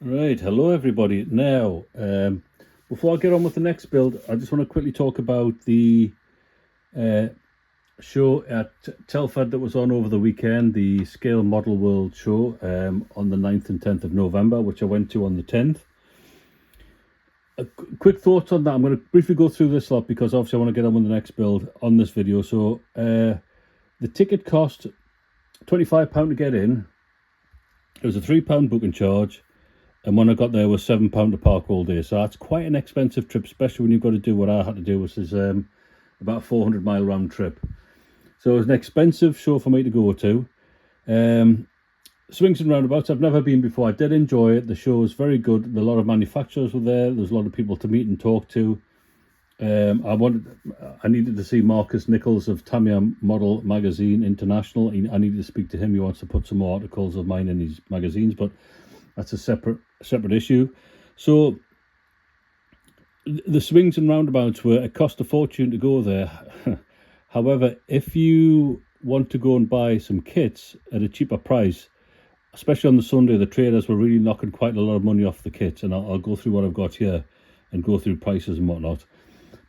Right, hello everybody. Now, before I get on with the next build, I just want to quickly talk about the show at Telford that was on over the weekend, the Scale Model World show on the 9th and 10th of November, which I went to on the 10th. Quick thoughts on that. I'm going to briefly go through this lot because obviously I want to get on with the next build on this video. So the ticket cost £25 to get in. It was a £3 booking charge. And when I got there, it was £7 to park all day. So that's quite an expensive trip, especially when you've got to do what I had to do, which is about a 400-mile round trip. So it was an expensive show for me to go to. Swings and roundabouts, I've never been before. I did enjoy it. The show was very good. A lot of manufacturers were there. There was a lot of people to meet and talk to. I needed to see Marcus Nichols of Tamiya Model Magazine International. I needed to speak to him. He wants to put some more articles of mine in his magazines, but that's a separate issue. So the swings and roundabouts it cost a fortune to go there. However, if you want to go and buy some kits at a cheaper price, especially on the Sunday, the traders were really knocking quite a lot of money off the kits, and I'll go through what I've got here and go through prices and whatnot.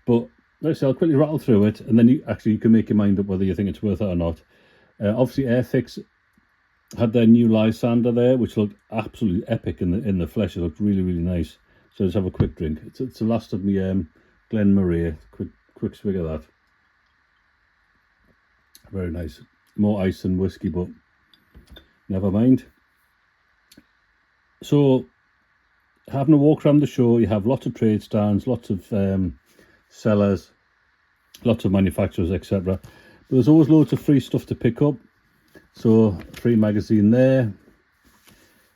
But like I say, I'll quickly rattle through it, and then you can make your mind up whether you think it's worth it or not. Obviously, Airfix had their new live sander there, which looked absolutely epic in the flesh. It looked really, really nice. So let's have a quick drink. It's the last of me Glen Murray. Quick swig of that. Very nice. More ice than whiskey, but never mind. So having a walk around the show, you have lots of trade stands, lots of sellers, lots of manufacturers, etc. But there's always loads of free stuff to pick up. So free magazine there.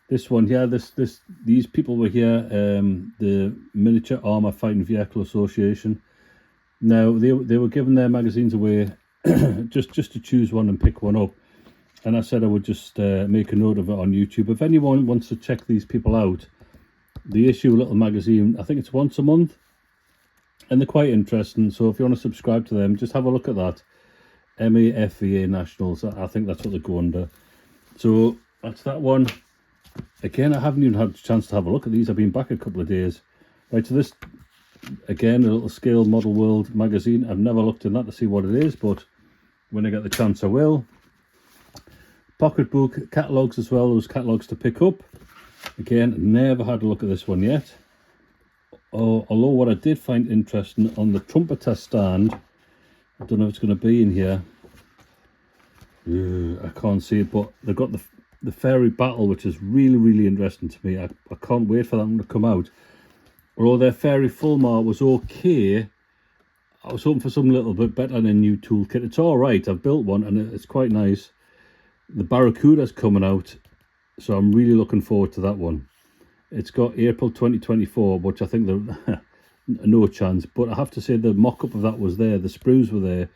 This one here, these people were here, the Miniature Armour Fighting Vehicle Association. Now they were giving their magazines away just to choose one and pick one up. And I said I would just make a note of it on YouTube. If anyone wants to check these people out, they issue a little magazine. I think it's once a month, and they're quite interesting. So if you want to subscribe to them, just have a look at that. MAFVA Nationals, I think that's what they go under. So that's that one. Again, I haven't even had a chance to have a look at these. I've been back a couple of days. Right, so this, again, a little Scale Model World magazine. I've never looked in that to see what it is, but when I get the chance I will. Pocketbook, catalogues as well. Those catalogues to pick up. Again, never had a look at this one yet. Although what I did find interesting on the trumpeter stand, I don't know if it's going to be in here. I can't see it, but they've got the Fairy Battle, which is really, really interesting to me. I can't wait for that one to come out. Although their Fairy Fulmar was okay, I was hoping for something a little bit better than a new toolkit. It's all right. I've built one, and it's quite nice. The Barracuda's coming out, so I'm really looking forward to that one. It's got April 2024, which I think they're no chance, but I have to say the mock-up of that was there. The sprues were there,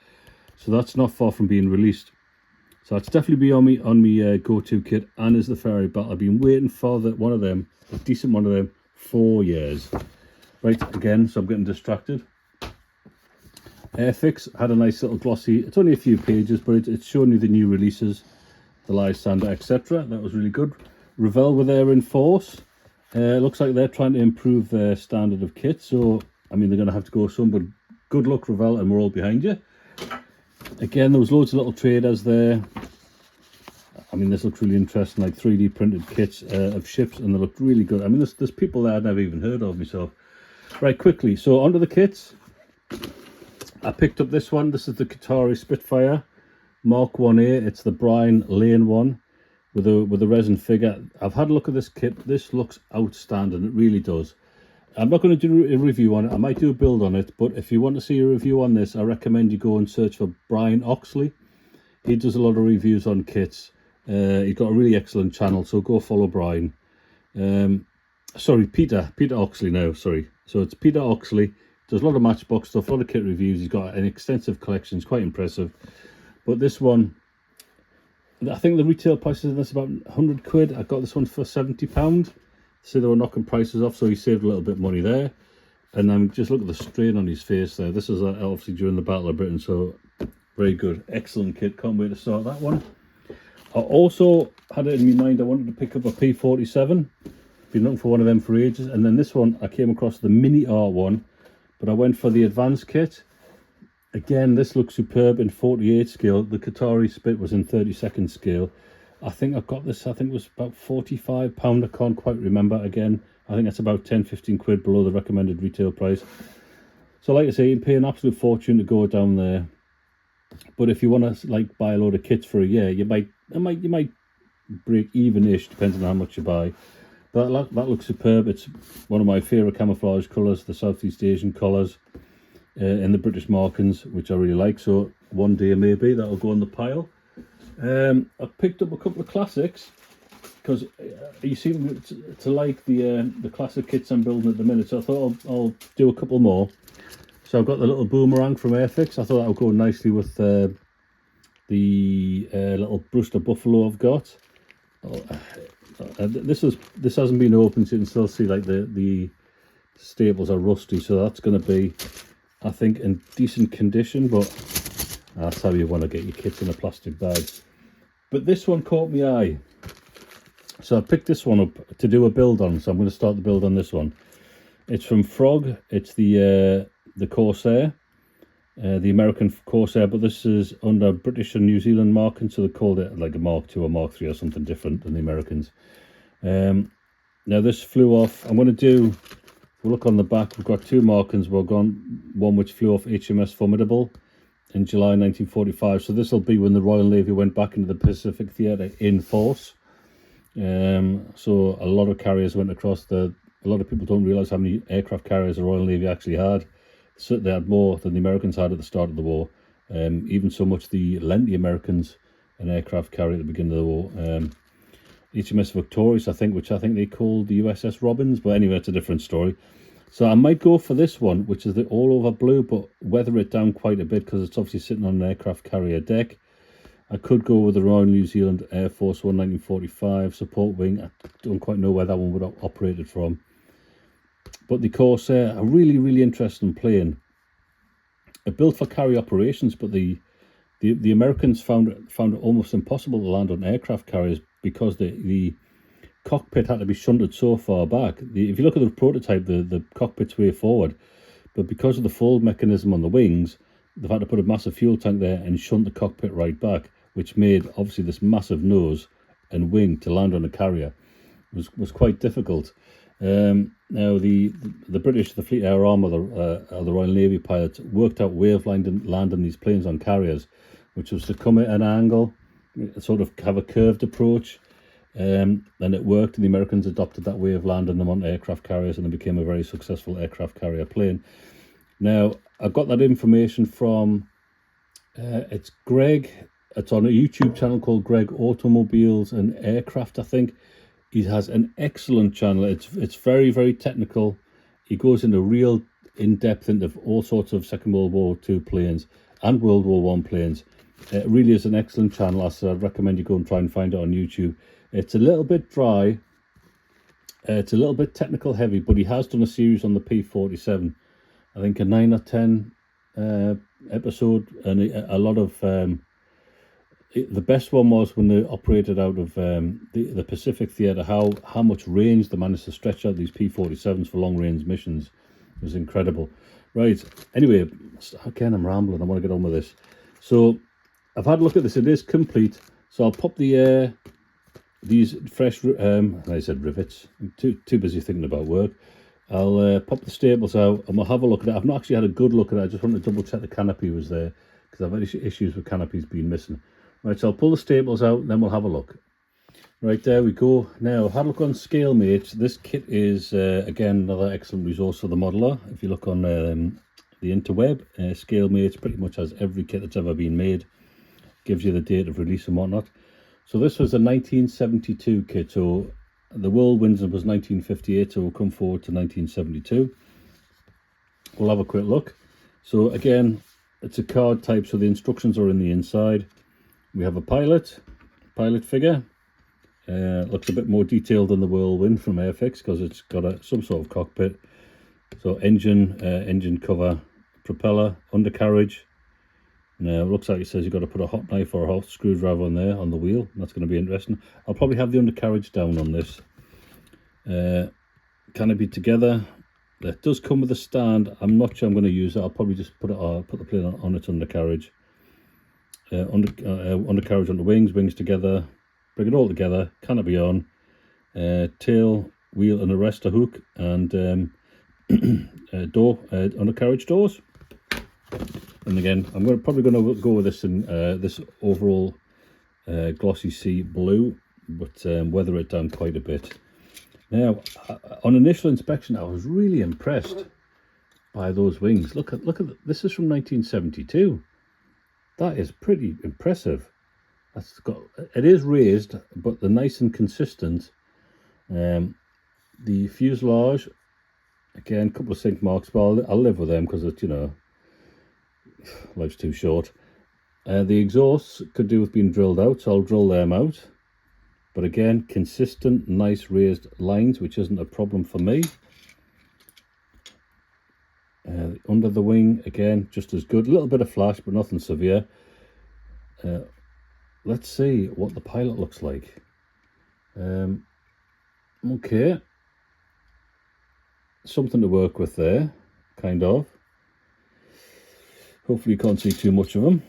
so that's not far from being released. So it's definitely be on me go-to kit, and is the Fairy Battle. I've been waiting for one of them, a decent one of them, 4 years. Right, again, so I'm getting distracted. Airfix had a nice little glossy, it's only a few pages, but it's showing you the new releases, the live sander, etc. That was really good. Revell were there in force. Looks like they're trying to improve their standard of kit, so I mean they're going to have to go some, but good luck, Revell, and we're all behind you. Again, there was loads of little traders there. I mean, this looks really interesting, like 3D printed kits of ships, and they look really good. I mean, there's people there I'd never even heard of myself. Right, quickly, so onto the kits. I picked up this one. This is the Qatari Spitfire Mark 1A. It's the Brian Lane one with a resin figure. I've had a look at this kit. This looks outstanding. It really does. I'm not going to do a review on it. I might do a build on it, but if you want to see a review on this, I recommend you go and search for Brian Oxley. He does a lot of reviews on kits. He's got a really excellent channel, so go follow Brian. Sorry, Peter Oxley now, sorry. So it's Peter Oxley. Does a lot of Matchbox stuff, a lot of kit reviews. He's got an extensive collection. It's quite impressive. But this one, I think the retail price is this about 100 quid. I got this one for £70. So they were knocking prices off, so he saved a little bit of money there. And then just look at the strain on his face there. This is obviously during the Battle of Britain, so very good. Excellent kit. Can't wait to start that one. I also had it in my mind I wanted to pick up a P47. Been looking for one of them for ages. And then this one, I came across the Mini R1, but I went for the advanced kit. Again, this looks superb in 48 scale. The Qatari spit was in 32nd scale. I think I got this, I think it was about £45. I can't quite remember. Again, I think that's about 10-15 quid below the recommended retail price. So like I say, you can pay an absolute fortune to go down there. But if you want to like buy a load of kits for a year, you might break even-ish, depending on how much you buy. But that looks superb. It's one of my favourite camouflage colours, the Southeast Asian colours. In the British markings, which I really like, so one day maybe that'll go on the pile. I picked up a couple of classics because you seem to like the classic kits I'm building at the minute, so I thought I'll do a couple more. So I've got the little boomerang from Airfix. I thought that would go nicely with the little Brewster Buffalo I've got. This hasn't been opened, so you can still see like the staples are rusty, so that's going to be, I think, in decent condition, but that's how you want to get your kits in a plastic bag. But this one caught my eye, so I picked this one up to do a build on, so I'm going to start the build on this one. It's from Frog. It's the Corsair, the American Corsair, but this is under British and New Zealand marking, so they called it like a Mark II or Mark III or something different than the Americans. Now this flew off. I'm going to do, if we look on the back, we've got two markings. We've got one which flew off HMS Formidable in July 1945. So this will be when the Royal Navy went back into the Pacific Theatre in force. So a lot of carriers went across. A lot of people don't realise how many aircraft carriers the Royal Navy actually had. So they had more than the Americans had at the start of the war. Even so much they lent the Americans an aircraft carrier at the beginning of the war. HMS Victorious, which I think they called the USS Robbins, but anyway, it's a different story. So I might go for this one, which is the all-over blue, but weather it down quite a bit because it's obviously sitting on an aircraft carrier deck. I could go with the Royal New Zealand Air Force 1 1945 support wing. I don't quite know where that one would have operated from. But the Corsair, a really, really interesting plane. It built for carrier operations, but the Americans found it almost impossible to land on aircraft carriers because the cockpit had to be shunted so far back. If you look at the prototype, the cockpit's way forward, but because of the fold mechanism on the wings, they've had to put a massive fuel tank there and shunt the cockpit right back, which made obviously this massive nose and wing to land on a carrier was quite difficult. Now the British, the Fleet Air Arm or the Royal Navy pilots worked out way of landing these planes on carriers, which was to come at an angle, sort of have a curved approach, and it worked, and the Americans adopted that way of landing them on aircraft carriers, and it became a very successful aircraft carrier plane. Now I got that information from it's Greg. It's on a YouTube channel called Greg Automobiles and Aircraft, I think. He has an excellent channel. It's very, very technical. He goes into real in-depth into all sorts of Second World War II planes and World War I planes. It really is an excellent channel. I'd recommend you go and try and find it on YouTube. It's a little bit dry. It's a little bit technical heavy, but he has done a series on the P-47. I think a 9 or 10 episode, and a lot of... the best one was when they operated out of the Pacific Theatre, how much range they managed to stretch out these P-47s for long-range missions. It was incredible. Right, anyway, again, I'm rambling. I want to get on with this. So I've had a look at this. It is complete. So I'll pop these fresh, I said rivets. I'm too busy thinking about work. I'll pop the staples out and we'll have a look at it. I've not actually had a good look at it. I just wanted to double check the canopy was there because I've had issues with canopies being missing. Right, so I'll pull the staples out and then we'll have a look. Right, there we go. Now, I've had a look on ScaleMate. This kit is, again, another excellent resource for the modeler. If you look on the interweb, ScaleMate pretty much has every kit that's ever been made. Gives you the date of release and whatnot. So this was a 1972 kit. So the Whirlwinds was 1958, so we'll come forward to 1972. We'll have a quick look. So again, it's a card type, so the instructions are in the inside. We have a pilot figure. Looks a bit more detailed than the Whirlwind from Airfix because it's got some sort of cockpit. So engine cover, propeller, undercarriage. Now it looks like it says you've got to put a hot knife or a hot screwdriver on there on the wheel. That's going to be interesting. I'll probably have the undercarriage down on this. canopy together. That does come with a stand. I'm not sure I'm going to use it. I'll probably just put the plane on its undercarriage. Undercarriage on the wings together. Bring it all together. Canopy on. Tail, wheel and arrestor hook, and undercarriage doors. And again, I'm probably going to go with this in this overall glossy sea blue, but weather it down quite a bit. Now, on initial inspection, I was really impressed by those wings. Look at this is from 1972. That is pretty impressive. It is raised, but they're nice and consistent. The fuselage, again, a couple of sink marks, but I'll live with them because it's, you know, life's too short. The exhausts could do with being drilled out, so I'll drill them out. But again, consistent, nice raised lines, which isn't a problem for me. Under the wing, again, just as good. A little bit of flash, but nothing severe. Let's see what the pilot looks like. Okay. Something to work with there, kind of. Hopefully you can't see too much of them.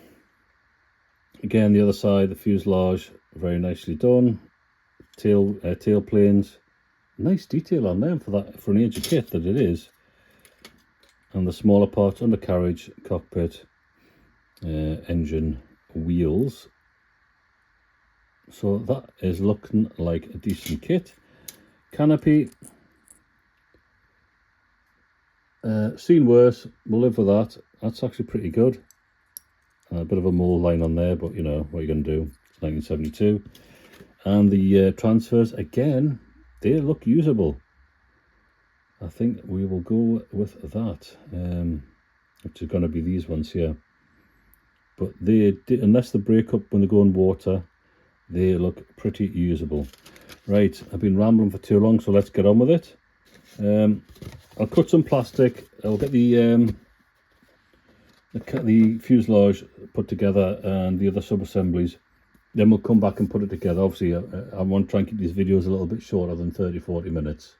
Again, the other side, the fuselage, very nicely done. Tail planes, nice detail on them for an age of kit that it is. And the smaller parts, undercarriage, cockpit, engine, wheels. So that is looking like a decent kit. Canopy, seen worse, we'll live with that. That's actually pretty good. A bit of a mole line on there, but you know, what are you going to do? It's 1972. And the transfers, again, they look usable. I think we will go with that, which is going to be these ones here. But unless they break up when they go in water, they look pretty usable. Right, I've been rambling for too long, so let's get on with it. I'll cut some plastic. I'll get the fuselage put together and the other sub-assemblies. Then we'll come back and put it together. Obviously, I want to try and keep these videos a little bit shorter than 30-40 minutes.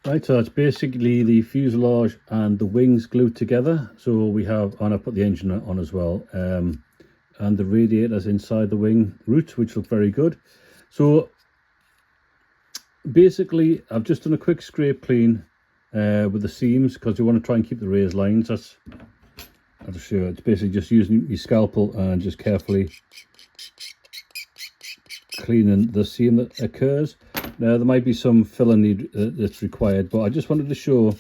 Right, so it's basically the fuselage and the wings glued together. So we have, and I put the engine on as well, and the radiators inside the wing roots, which look very good. So basically, I've just done a quick scrape clean with the seams because you want to try and keep the raised lines. I'll just show you. It's basically just using your scalpel and just carefully cleaning the seam that occurs. Now there might be some filling that's required, but I just wanted to show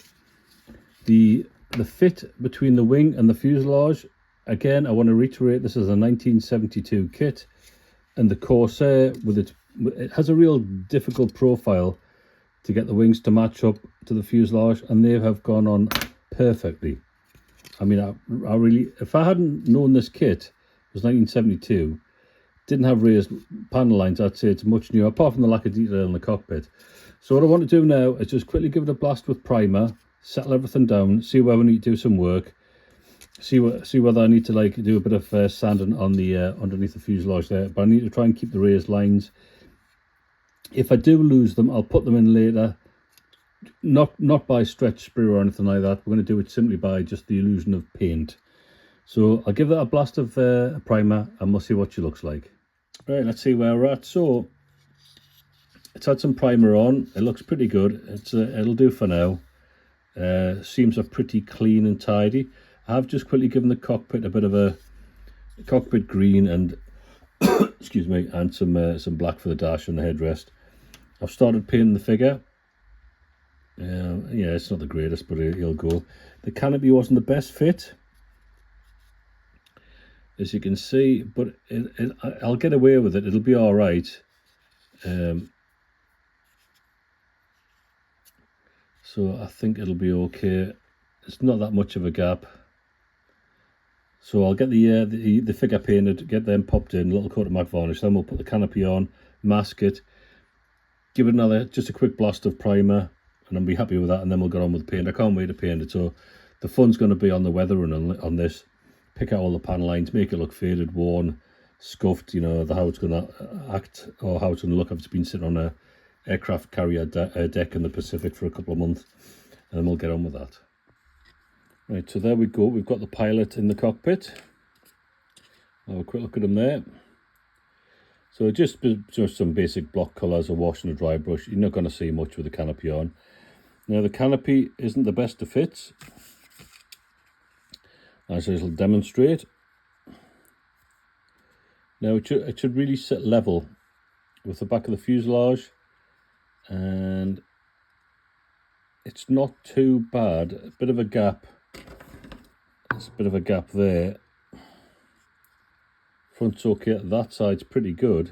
the fit between the wing and the fuselage. Again, I want to reiterate, this is a 1972 kit, and the Corsair it has a real difficult profile to get the wings to match up to the fuselage, and they have gone on perfectly. I mean, I really, if I hadn't known this kit was 1972, didn't have raised panel lines, I'd say it's much newer, apart from the lack of detail in the cockpit. So what I want to do now is just quickly give it a blast with primer, settle everything down, see where we need to do some work, see whether I need to like do a bit of sanding on the underneath the fuselage there. But I need to try and keep the raised lines. If I do lose them, I'll put them in later. Not by stretch sprue or anything like that. We're going to do it simply by just the illusion of paint. So I'll give that a blast of primer and we'll see what she looks like. Right, let's see where we're at. So it's had some primer on. It looks pretty good. It'll do for now. Seams are pretty clean and tidy. I've just quickly given the cockpit a bit of a cockpit green and excuse me, and some black for the dash and the headrest. I've started painting the figure. Yeah, it's not the greatest, but it'll go. The canopy wasn't the best fit, as you can see, but I'll get away with it. It'll be all right. So I think it'll be okay. It's not that much of a gap. So I'll get the figure painted, get them popped in, a little coat of matte varnish. Then we'll put the canopy on, mask it, give it just a quick blast of primer, and I'll be happy with that. And then we'll get on with the paint. I can't wait to paint it. So the fun's going to be on the weathering on this. Pick out all the panel lines, make it look faded, worn, scuffed. You know, how it's going to act or how it's going to look if it's been sitting on aircraft carrier deck in the Pacific for a couple of months, and then we'll get on with that. Right, so there we go. We've got the pilot in the cockpit. I'll have a quick look at him there. So just some basic block colours, a wash and a dry brush. You're not going to see much with the canopy on. Now the canopy isn't the best of fits, as I'll demonstrate. Now it should really sit level with the back of the fuselage, and it's not too bad. A bit of a gap. There's a bit of a gap there. Front's okay. That side's pretty good.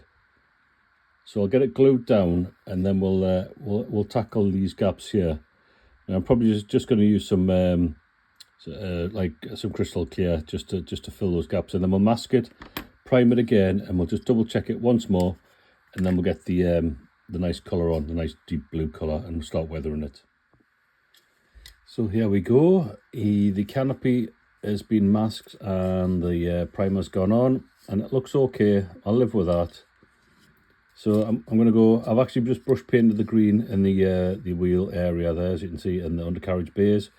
So I'll get it glued down, and then we'll tackle these gaps here. Now I'm probably just going to use some like some crystal clear just to fill those gaps, and then we'll mask it, prime it again, and we'll just double check it once more, and then we'll get the nice colour on, the nice deep blue colour, and start weathering it. So here we go. The canopy has been masked and the primer's gone on, and it looks okay. I'll live with that. So I'm going to go. I've actually just brush painted the green in the wheel area there, as you can see, in the undercarriage bays.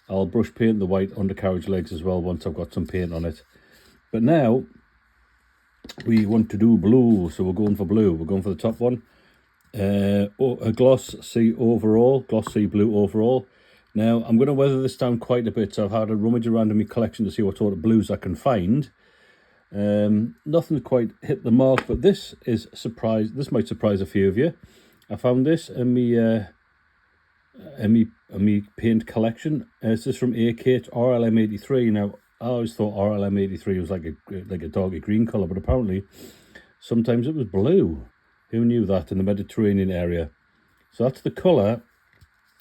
I'll brush paint the white undercarriage legs as well once I've got some paint on it. But now we want to do blue, so we're going for blue. We're going for the top one. A gloss sea overall, gloss sea blue overall. Now I'm going to weather this down quite a bit. So I've had a rummage around in my collection to see what sort of blues I can find. Nothing's quite hit the mark, but this is a surprise. This might surprise a few of you. I found this in me paint collection. This is from AK RLM83. Now I always thought RLM83 was like a darker green colour, but apparently sometimes it was blue. Who knew that in the Mediterranean area? So that's the colour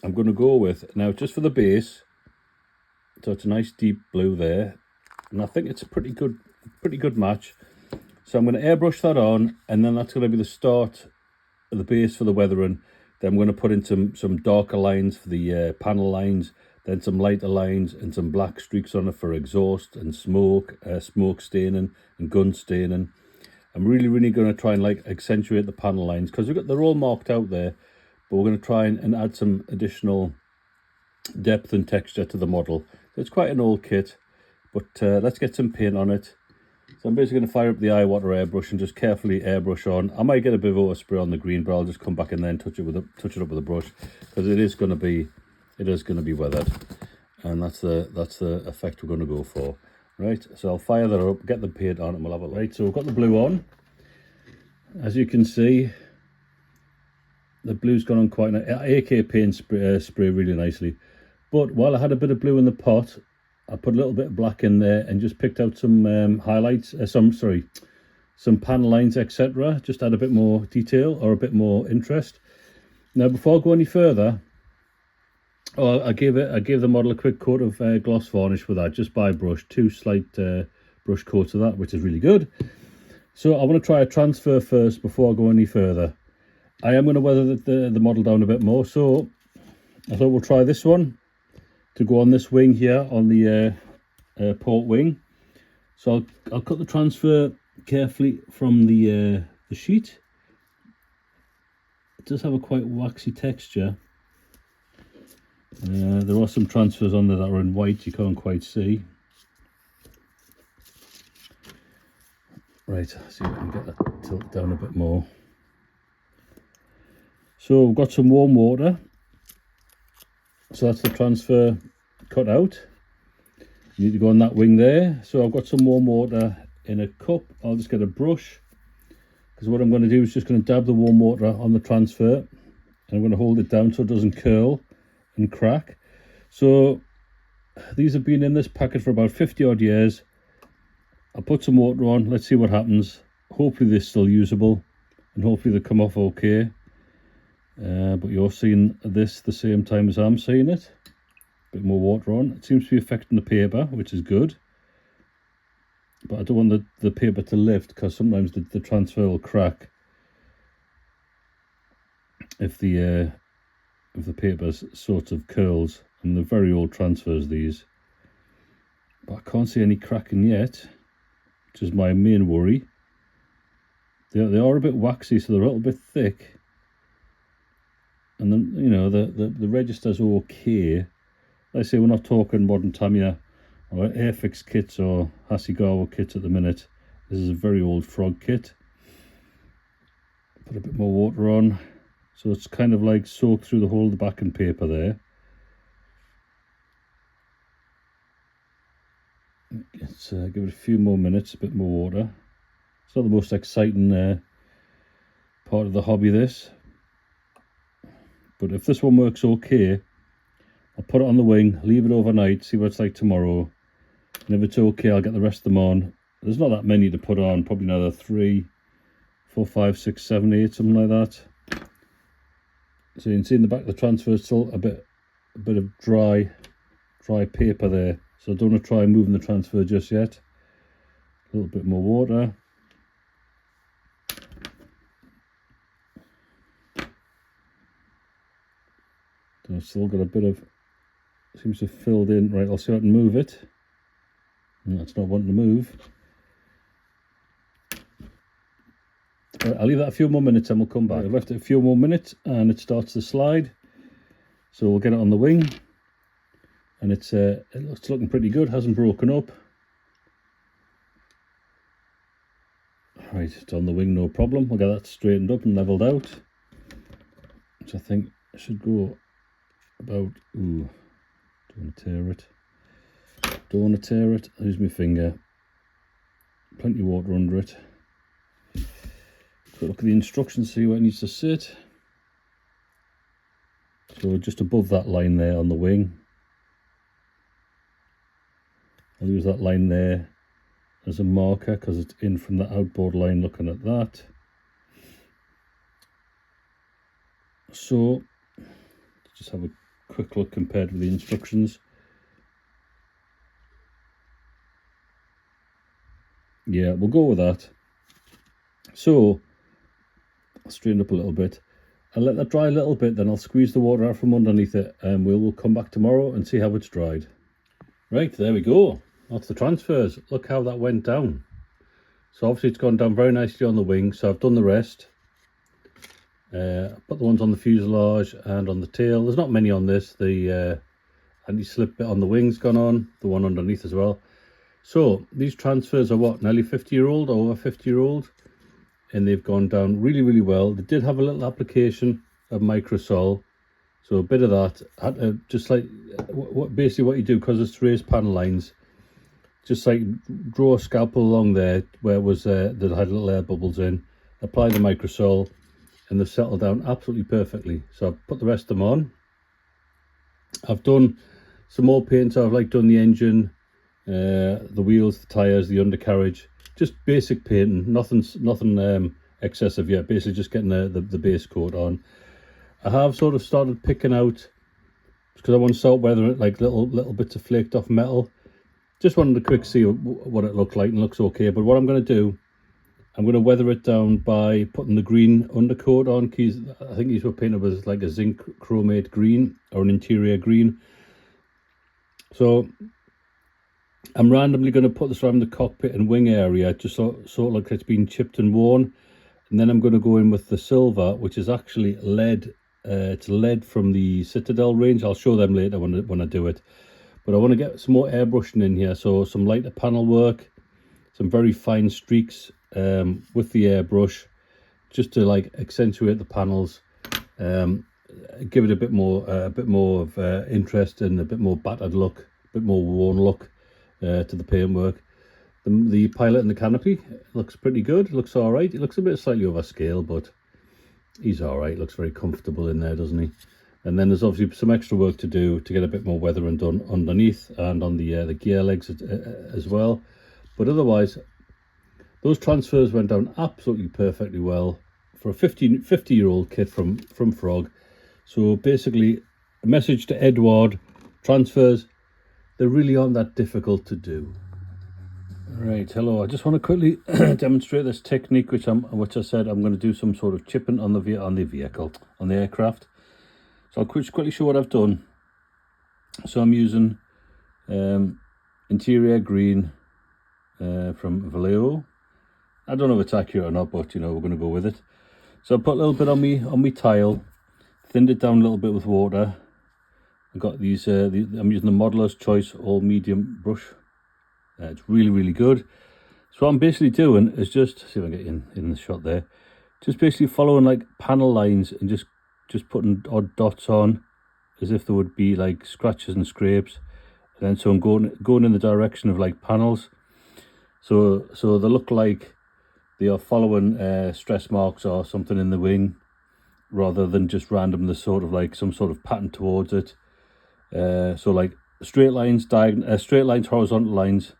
I'm going to go with. Now just for the base, so it's a nice deep blue there, and I think it's a pretty good match. So I'm going to airbrush that on, and then that's going to be the start of the base for the weathering. Then I'm going to put in some darker lines for the panel lines, then some lighter lines and some black streaks on it for exhaust and smoke staining and gun staining. I'm really going to try and like accentuate the panel lines, because they're all marked out there, but we're going to try and add some additional depth and texture to the model. So it's quite an old kit, but let's get some paint on it. So I'm basically going to fire up the eye water airbrush and just carefully airbrush on. I might get a bit of overspray on the green, but I'll just come back and then touch it up with a brush, because it is going to be weathered, and that's the effect we're going to go for. Right, so I'll fire that up, get the paint on, and we'll have it. Right, so we've got the blue on. As you can see, the blue's gone on quite nice. AK paint spray really nicely. But while I had a bit of blue in the pot, I put a little bit of black in there and just picked out some highlights, some panel lines, etc. Just add a bit more detail or a bit more interest. Now, before I go any further, I gave the model a quick coat of gloss varnish with that, just by brush, 2 slight brush coats of that, which is really good. So I want to try a transfer first before I go any further. I am going to weather the model down a bit more, so I thought we'll try this one to go on this wing here, on the port wing. So I'll cut the transfer carefully from the sheet. It does have a quite waxy texture. There are some transfers on there that are in white, you can't quite see. Right, see if I can get that tilt down a bit more. So we've got some warm water. So that's the transfer cut out. You need to go on that wing there. So I've got some warm water in a cup. I'll just get a brush, because what I'm going to do is just going to dab the warm water on the transfer, and I'm going to hold it down so it doesn't curl and crack. So these have been in this packet for about 50 odd years. I'll put some water on, let's see what happens. Hopefully they're still usable, and hopefully they come off okay. But you're seeing this the same time as I'm seeing it. A bit more water on. It seems to be affecting the paper, which is good. But I don't want the paper to lift, because sometimes the transfer will crack if the paper sort of curls. And they're very old transfers, these. But I can't see any cracking yet, which is my main worry. They are a bit waxy, so they're a little bit thick. And then, you know, the register's okay. Like I say, we're not talking modern Tamiya or Airfix kits or Hasegawa kits at the minute. This is a very old frog kit. Put a bit more water on, so it's kind of like soaked through the whole of the backing paper there. Let's give it a few more minutes, a bit more water. It's not the most exciting part of the hobby, this. But if this one works okay, I'll put it on the wing, leave it overnight, see what it's like tomorrow. And if it's okay, I'll get the rest of them on. There's not that many to put on, probably another 3, 4, 5, 6, 7, 8, something like that. So you can see in the back of the transfer still a bit of dry paper there. So I don't want to try moving the transfer just yet. A little bit more water. I've still got a bit of, seems to have filled in. Right, I'll see if I can move it. And that's not wanting to move. Right, I'll leave that a few more minutes and we'll come back. Right, I've left it a few more minutes and it starts to slide. So we'll get it on the wing. And it's looking pretty good, hasn't broken up. Right, it's on the wing, no problem. We'll get that straightened up and levelled out. Which I think should go about, ooh, don't want to tear it. Don't want to tear it. Use my finger. Plenty of water under it. Quick look at the instructions, see where it needs to sit. So just above that line there on the wing. I'll use that line there as a marker because it's in from the outboard line looking at that. So just have a quick look compared with the instructions. Yeah, we'll go with that. So I'll straighten up a little bit. I'll let that dry a little bit, then I'll squeeze the water out from underneath it and we'll come back tomorrow and see how it's dried. Right, there we go. That's the transfers. Look how that went down. So obviously it's gone down very nicely on the wing, so I've done the rest. Put the ones on the fuselage and on the tail. There's not many on this. The anti-slip bit on the wing's gone on, the one underneath as well. So these transfers are what, nearly 50-year-old, over 50-year-old, and they've gone down really, really well. They did have a little application of microsol, so a bit of that. Had to, just like basically what you do, because it's raised panel lines, just like draw a scalpel along there where it was that had little air bubbles in, apply the microsol, and they've settled down absolutely perfectly. So I've put the rest of them on. I've done some more paint, so I've like done the engine, the wheels, the tyres, the undercarriage, just basic painting, nothing excessive yet, basically just getting the base coat on. I have sort of started picking out, because I want to start weathering it, like little bits of flaked off metal. Just wanted to quick see what it looked like, and it looks okay. But what I'm going to do, I'm going to weather it down by putting the green undercoat on. I think these were painted with like a zinc chromate green or an interior green. So I'm randomly going to put this around the cockpit and wing area, just sort of like it's been chipped and worn. And then I'm going to go in with the silver, which is actually lead. It's lead from the Citadel range. I'll show them later when I do it. But I want to get some more airbrushing in here, so some lighter panel work, some very fine streaks with the airbrush, just to like accentuate the panels, give it a bit more of interest and a bit more battered look, a bit more worn look to the paintwork. The pilot and the canopy looks pretty good. It looks all right. It looks a bit slightly overscale, but he's all right. Looks very comfortable in there, doesn't he? And then there's obviously some extra work to do to get a bit more weathering done underneath and on the gear legs as well. But otherwise, those transfers went down absolutely perfectly well for a 50-year-old kit from Frog. So basically, a message to Edward: transfers, they really aren't that difficult to do. Right, hello. I just want to quickly demonstrate this technique, which I said I'm going to do some sort of chipping on the vehicle, on the aircraft. So I'll quickly show what I've done. So I'm using interior green from Vallejo. I don't know if it's accurate or not, but you know, we're going to go with it. So I put a little bit on me tile. thinned it down a little bit with water. I've got these, I'm using the Modeler's Choice All Medium brush. It's really, really good. So what I'm basically doing is just, see if I can get in the shot there, just basically following like panel lines and just putting odd dots on as if there would be like scratches and scrapes. And then so I'm going in the direction of like panels. So they look like they are following stress marks or something in the wing, rather than just random, there's sort of like some sort of pattern towards it. So like straight lines, horizontal lines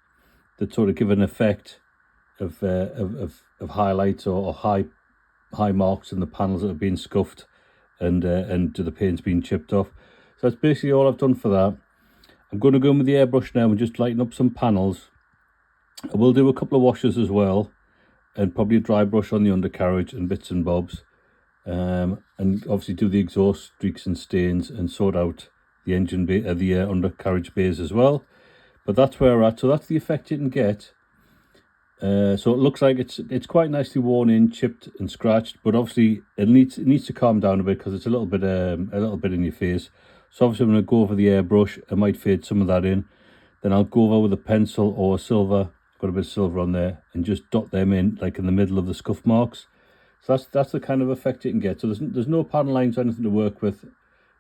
that sort of give an effect of highlights or high marks in the panels that have been scuffed and the paint's been chipped off. So that's basically all I've done for that. I'm going to go in with the airbrush now and just lighten up some panels. I will do a couple of washes as well, and probably a dry brush on the undercarriage and bits and bobs. And obviously do the exhaust streaks and stains and sort out the engine bay, the undercarriage bays as well. But that's where we're at. So that's the effect you can get. So it looks like it's quite nicely worn in, chipped and scratched, but obviously it needs to calm down a bit because it's a little bit in your face. So obviously I'm going to go over the airbrush. I might fade some of that in. Then I'll go over with a pencil or a silver. Got a bit of silver on there, and just dot them in like in the middle of the scuff marks. So that's the kind of effect you can get. So there's no pattern lines or anything to work with.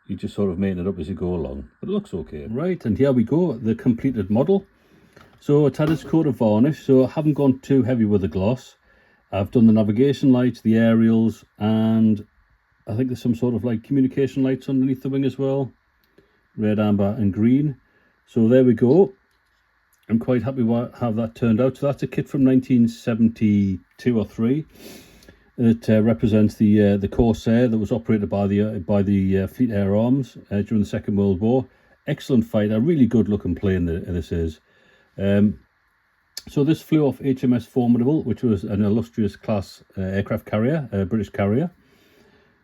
You just sort of maintain it up as you go along, but it looks okay. Right, and here we go, the completed model. So it's had its coat of varnish, so I haven't gone too heavy with the gloss. I've done the navigation lights, the aerials, and I think there's some sort of like communication lights underneath the wing as well. Red, amber and green. So there we go. I'm quite happy with how that turned out. So that's a kit from 1972 or 3. It represents the Corsair that was operated by the Fleet Air Arms during the Second World War. Excellent fighter, really good looking plane this is. So this flew off HMS Formidable, which was an illustrious class aircraft carrier, British carrier.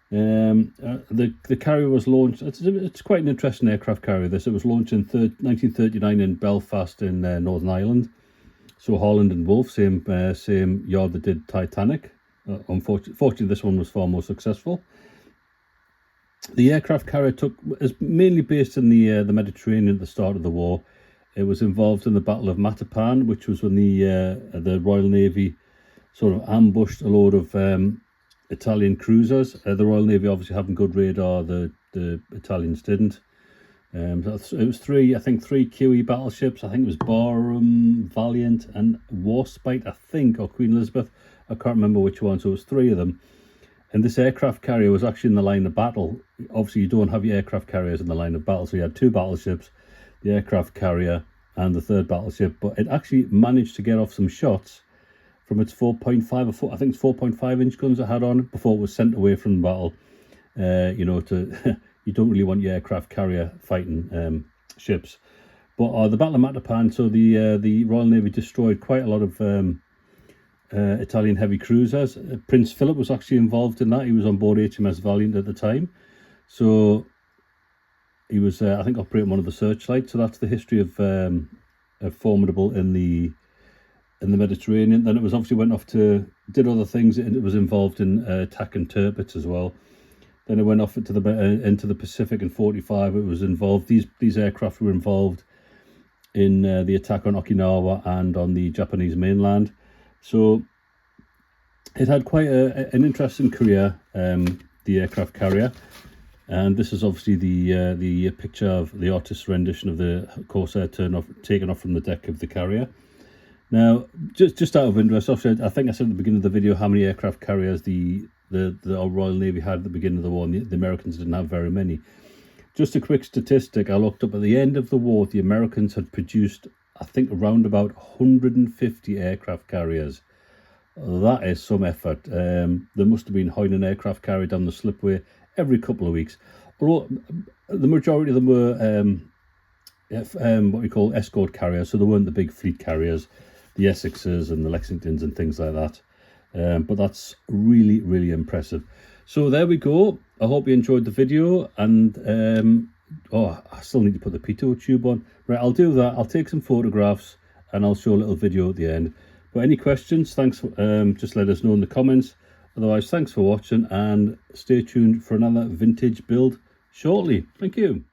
The carrier was launched. It's quite an interesting aircraft carrier. It was launched in 1939 in Belfast in Northern Ireland. So Holland and Wolff, same yard that did Titanic. Unfortunately, this one was far more successful. The aircraft carrier is mainly based in the Mediterranean at the start of the war. It was involved in the Battle of Matapan, which was when the Royal Navy sort of ambushed a load of Italian cruisers. The Royal Navy obviously having good radar, the Italians didn't. It was three QE battleships. I think it was Barham, Valiant and Warspite, I think, or Queen Elizabeth. I can't remember which one. So it was 3 of them. And this aircraft carrier was actually in the line of battle. Obviously, you don't have your aircraft carriers in the line of battle. So you had 2 battleships, the aircraft carrier and the 3rd battleship. But it actually managed to get off some shots from its 4.5 or I think it's 4.5 inch guns it had on it before it was sent away from the battle. You don't really want your aircraft carrier fighting ships. But the Battle of Matapan, so the Royal Navy destroyed quite a lot of Italian heavy cruisers. Prince Philip was actually involved in that. He was on board HMS Valiant at the time. So he was, I think, operating one of the searchlights. So that's the history of Formidable in the Mediterranean. Then it was obviously went off to did other things. It was involved in attacking turbots as well. Then it went off into the Pacific in 45. It was involved. These aircraft were involved in the attack on Okinawa and on the Japanese mainland. So it had quite an interesting career, the aircraft carrier. And this is obviously the picture of the artist's rendition of the Corsair taken off from the deck of the carrier. Now, just out of interest, obviously, I think I said at the beginning of the video how many aircraft carriers the Royal Navy had at the beginning of the war, and the Americans didn't have very many. Just a quick statistic, I looked up at the end of the war, the Americans had produced, I think, around about 150 aircraft carriers. That is some effort. There must have been hiding an aircraft carrier down the slipway every couple of weeks. Although the majority of them were what we call escort carriers, so they weren't the big fleet carriers, the Essexes and the Lexingtons and things like that. But that's really, really impressive. So there we go. I hope you enjoyed the video. And I still need to put the pitot tube on. Right, I'll do that. I'll take some photographs and I'll show a little video at the end. But any questions, thanks. Just let us know in the comments. Otherwise, thanks for watching and stay tuned for another vintage build shortly. Thank you.